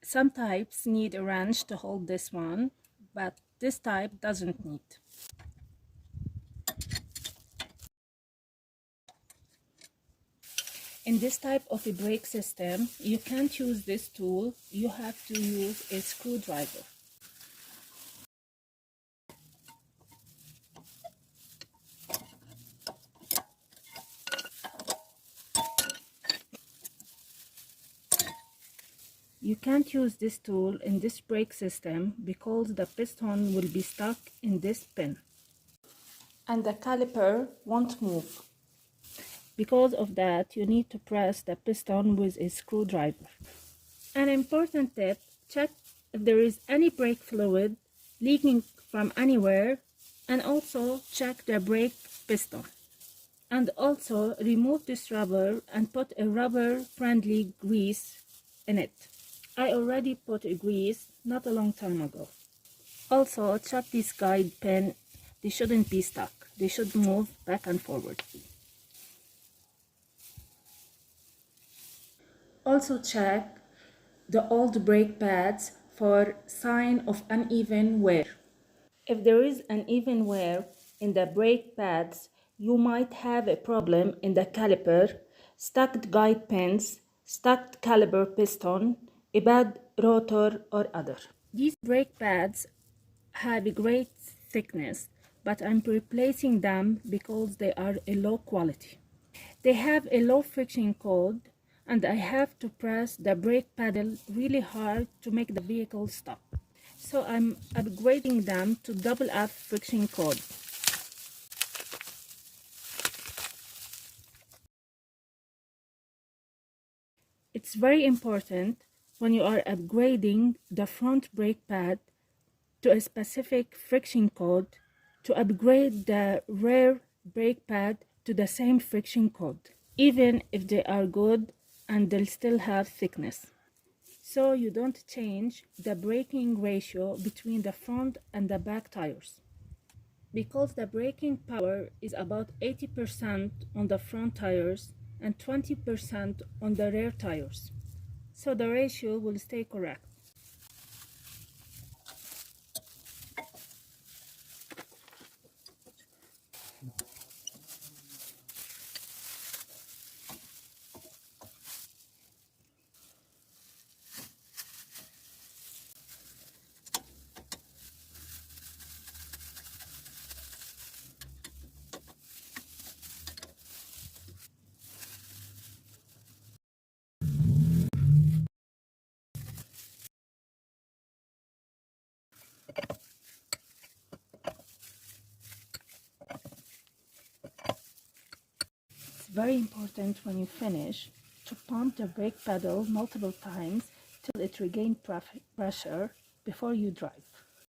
Some types need a wrench to hold this one, but this type doesn't need. In this type of a brake system, you can't use this tool, you have to use a screwdriver. You can't use this tool in this brake system because the piston will be stuck in this pin and the caliper won't move. Because of that, you need to press the piston with a screwdriver. An important tip, check if there is any brake fluid leaking from anywhere, and also check the brake piston. And also remove this rubber and put a rubber-friendly grease in it. I already put a grease not a long time ago. Also, check this guide pin. They shouldn't be stuck. They should move back and forward. Also check the old brake pads for sign of uneven wear. If there is uneven wear in the brake pads, you might have a problem in the caliper, stuck guide pins, stuck caliper piston, a bad rotor or other. These brake pads have a great thickness, but I'm replacing them because they are a low quality. They have a low friction code, and I have to press the brake pedal really hard to make the vehicle stop. So I'm upgrading them to double F friction code. It's very important when you are upgrading the front brake pad to a specific friction code to upgrade the rear brake pad to the same friction code, even if they are good and they'll still have thickness. So you don't change the braking ratio between the front and the back tires. Because the braking power is about 80% on the front tires and 20% on the rear tires. So the ratio will stay correct. It's very important when you finish to pump the brake pedal multiple times till it regains pressure before you drive.